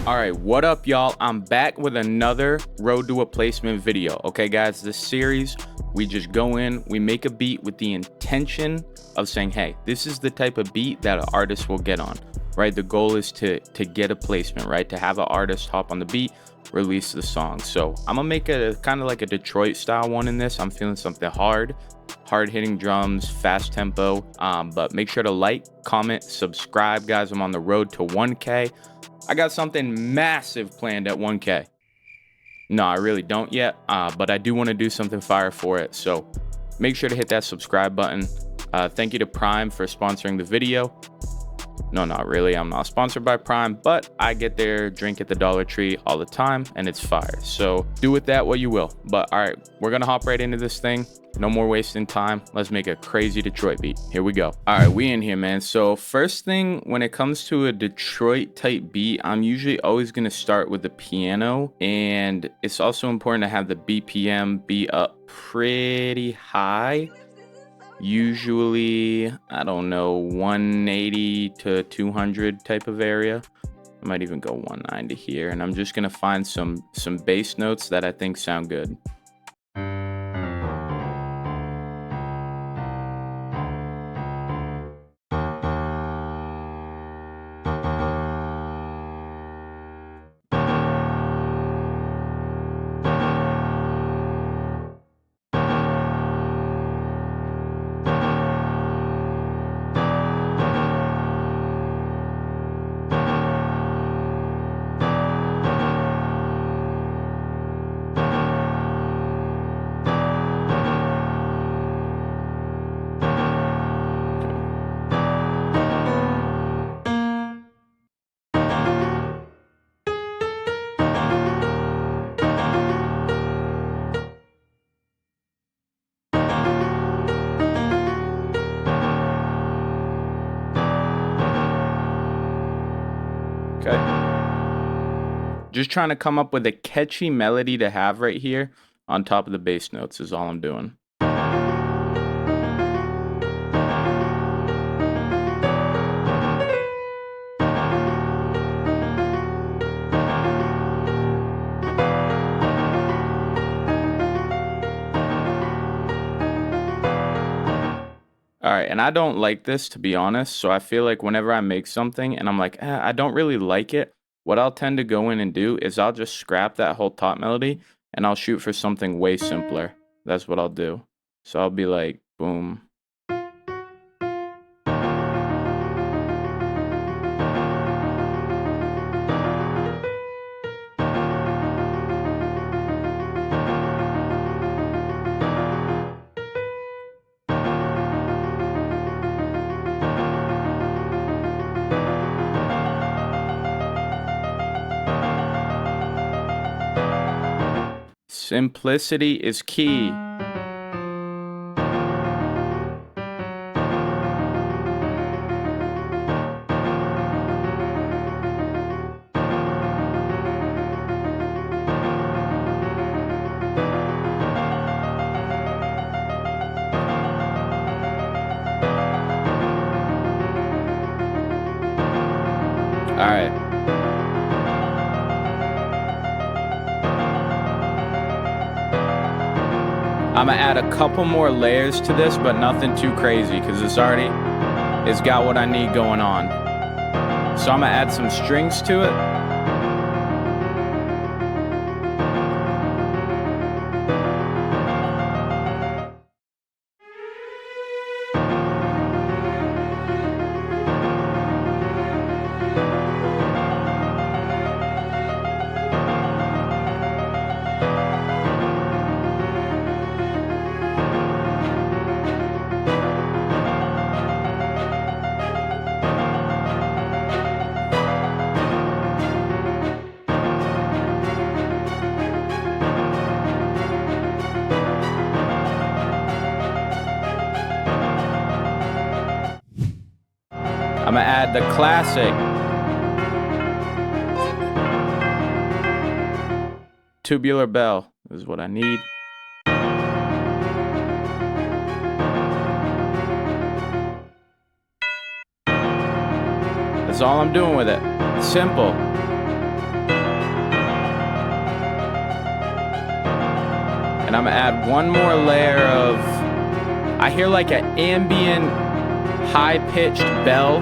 All right, what up, y'all? I'm back with another Road to a Placement video. Okay, guys, this series, we just go in, we make a beat with the intention of saying, hey, this is the type of beat that an artist will get on, right? The goal is to get a placement, right? To have an artist hop on the beat, release the song. So I'm gonna make a kind of like a Detroit style one in this. I'm feeling something hard hitting drums, fast tempo. But make sure to like, comment, subscribe, guys. I'm on the road to 1K. I got something massive planned at 1K. No, I really don't yet, but I do want to do something fire for it. So make sure to hit that subscribe button. Thank you to Prime for sponsoring the video. No, not really. I'm not sponsored by Prime, but I get their drink at the Dollar Tree all the time, and it's fire. So do with that what you will. But all right, we're going to hop right into this thing. No more wasting time. Let's make a crazy Detroit beat. Here we go. All right, we in here, man. So first thing, when it comes to a Detroit type beat, I'm usually always going to start with the piano. And it's also important to have the BPM be up pretty high. Usually, I don't know, 180 to 200 type of area. I might even go 190 here. And I'm just going to find some bass notes that I think sound good. Okay. Just trying to come up with a catchy melody to have right here on top of the bass notes is all I'm doing. All right, and I don't like this, to be honest, so I feel like whenever I make something and I'm like, I don't really like it, what I'll tend to go in and do is I'll just scrap that whole top melody and I'll shoot for something way simpler. That's what I'll do. So I'll be like, boom. Simplicity is key. All right. I'm gonna add a couple more layers to this, but nothing too crazy because it's got what I need going on. So I'm gonna add some strings to it. I'm gonna add the classic tubular bell is what I need. That's all I'm doing with it. Simple. And I'm gonna add one more layer of, I hear like an ambient, high-pitched bell.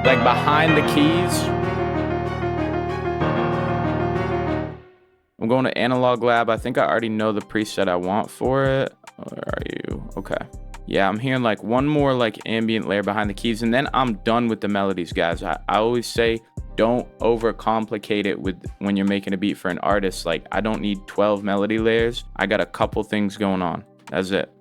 Like behind the keys. I'm going to Analog Lab. I think I already know the preset I want for it. Where are you? Okay. Yeah, I'm hearing like one more like ambient layer behind the keys, and then I'm done with the melodies, guys. I always say don't overcomplicate it with when you're making a beat for an artist. Like, I don't need 12 melody layers. I got a couple things going on. That's it.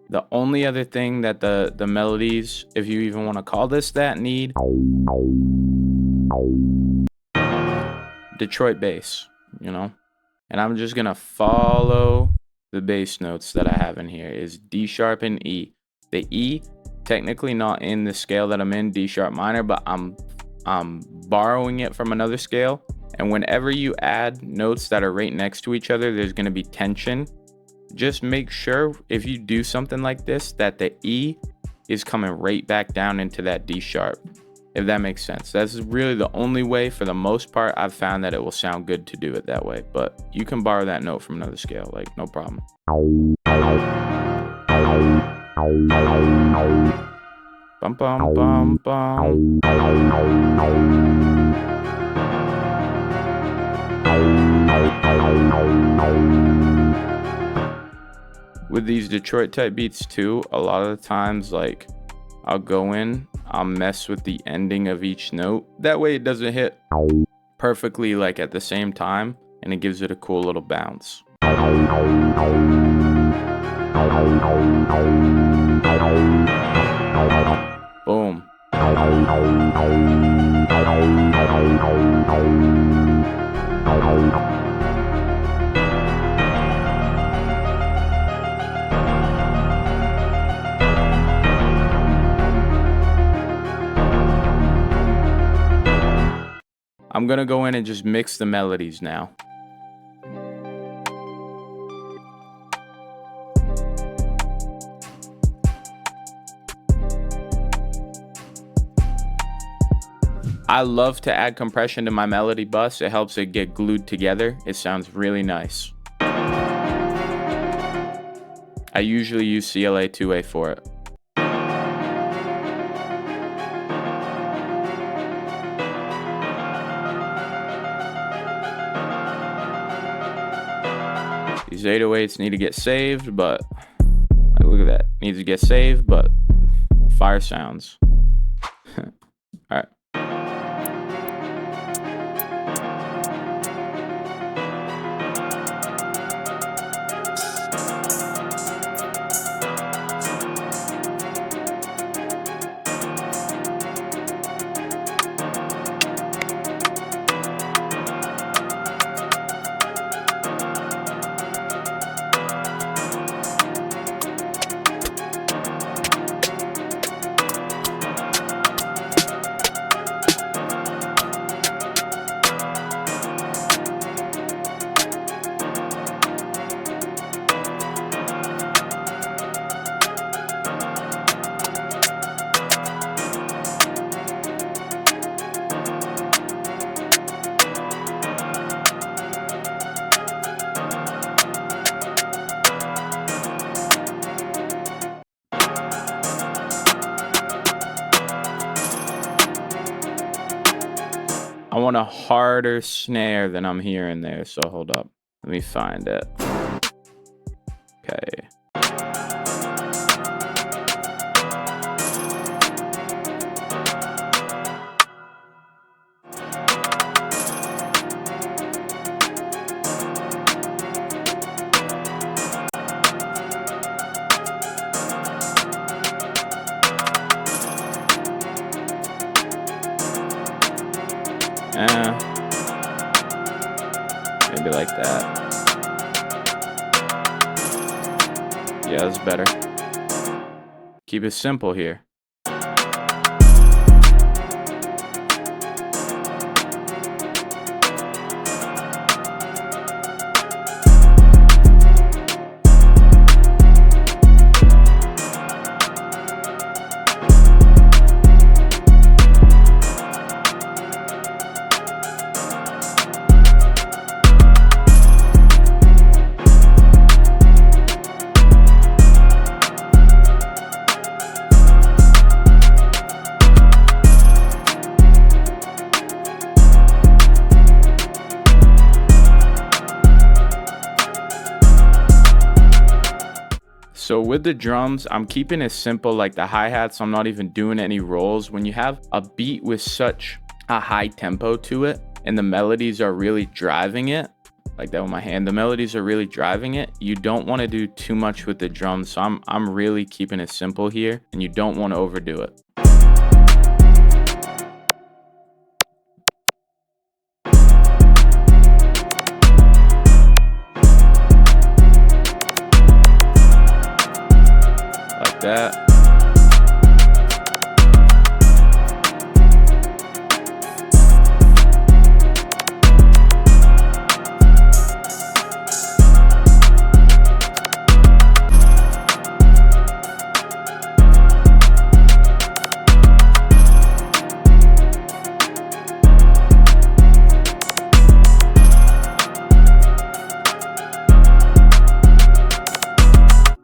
The only other thing that the melodies, if you even want to call this that, need Detroit bass, you know? And I'm just gonna follow the bass notes that I have in here is D sharp and E. The E, technically not in the scale that I'm in, D sharp minor, but I'm borrowing it from another scale. And whenever you add notes that are right next to each other, there's gonna be tension. Just make sure if you do something like this that the E is coming right back down into that D sharp, if that makes sense. That's really the only way, for the most part, I've found that it will sound good to do it that way. But you can borrow that note from another scale, like no problem. Bum bum bum bum. With these Detroit type beats too, a lot of the times, like, I'll go in, I'll mess with the ending of each note. That way it doesn't hit perfectly like at the same time, and it gives it a cool little bounce. Boom. I'm gonna go in and just mix the melodies now. I love to add compression to my melody bus. It helps it get glued together. It sounds really nice. I usually use CLA 2A for it. These 808s need to get saved, but look at that. Needs to get saved, but fire sounds. All right. I want a harder snare than I'm hearing there, so hold up. Let me find it. Okay. like that. Yeah, that's better. Keep it simple here. So with the drums, I'm keeping it simple, like the hi-hats, I'm not even doing any rolls. When you have a beat with such a high tempo to it and the melodies are really driving it, like that with my hand, the melodies are really driving it, you don't want to do too much with the drums. So I'm really keeping it simple here, and you don't want to overdo it. Like that.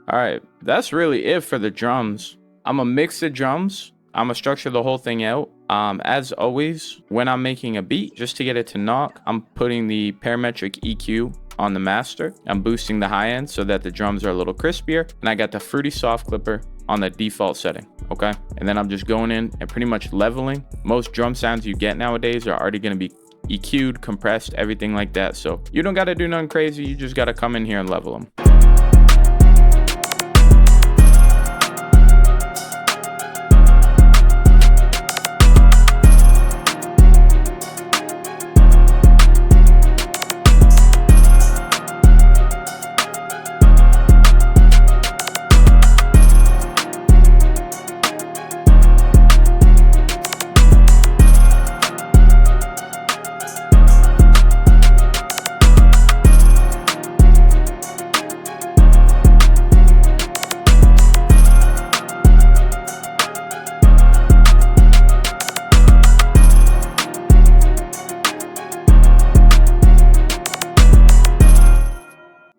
All right, that's really it for the drums. I'm gonna mix the drums. I'm gonna structure the whole thing out. As always, when I'm making a beat, just to get it to knock, I'm putting the parametric EQ on the master. I'm boosting the high end so that the drums are a little crispier, and I got the Fruity Soft Clipper on the default setting, okay? And then I'm just going in and pretty much leveling. Most drum sounds you get nowadays are already gonna be EQ'd, compressed, everything like that. So you don't gotta do nothing crazy, you just gotta come in here and level them.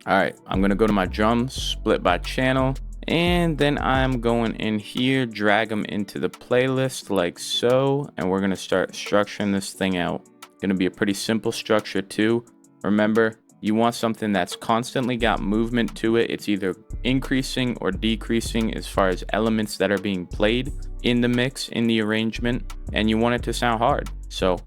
All right, I'm gonna go to my drums, split by channel, and then I'm going in here, drag them into the playlist like so, and we're gonna start structuring this thing out. Gonna be a pretty simple structure too. Remember, you want something that's constantly got movement to it. It's either increasing or decreasing as far as elements that are being played in the mix, in the arrangement, and you want it to sound hard. So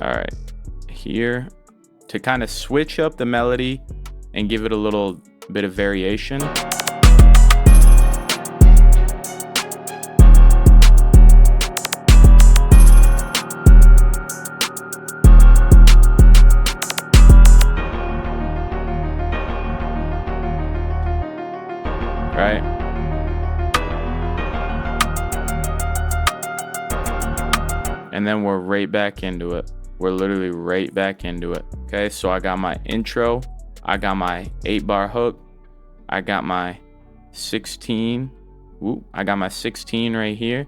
all right, here to kind of switch up the melody and give it a little bit of variation. Right? And then we're right back into it. We're literally right back into it. Okay, so I got my intro I got my 8-bar hook. I got my 16. I got my 16 right here.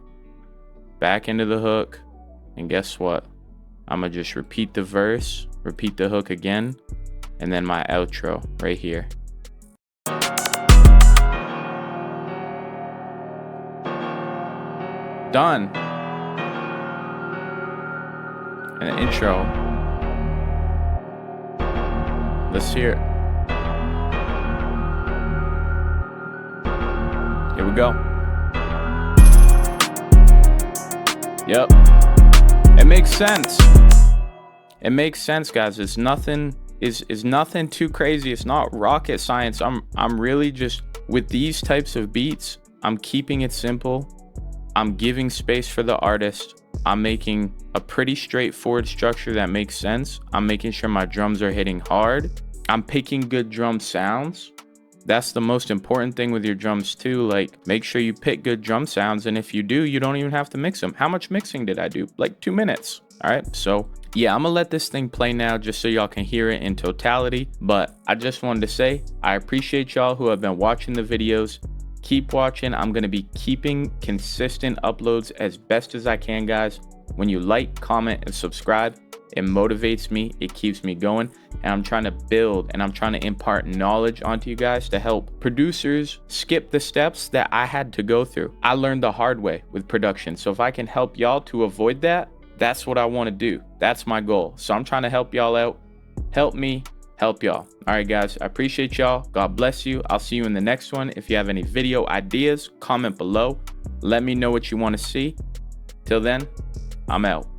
Back into the hook. And guess what? I'm gonna just repeat the verse, repeat the hook again, and then my outro right here. Done. And the intro. Let's hear it. Here we go. Yep. It makes sense. It makes sense, guys. It's nothing is nothing too crazy. It's not rocket science. I'm really just with these types of beats, I'm keeping it simple. I'm giving space for the artist. I'm making a pretty straightforward structure that makes sense. I'm making sure my drums are hitting hard. I'm picking good drum sounds. That's the most important thing with your drums too. Like, make sure you pick good drum sounds, and if you do, you don't even have to mix them. How much mixing did I do? Like 2 minutes. All right, so yeah, I'm gonna let this thing play now just so y'all can hear it in totality. But I just wanted to say I appreciate y'all who have been watching the videos. Keep watching. I'm gonna be keeping consistent uploads as best as I can, guys. When you like, comment, and subscribe, it motivates me, it keeps me going, and I'm trying to build and I'm trying to impart knowledge onto you guys to help producers skip the steps that I had to go through. I learned the hard way with production, so if I can help y'all to avoid that, that's what I want to do. That's my goal. So I'm trying to help y'all out. Help me help y'all. All right, guys, I appreciate y'all. God bless you. I'll see you in the next one. If you have any video ideas, comment below. Let me know what you want to see. Till then, I'm out.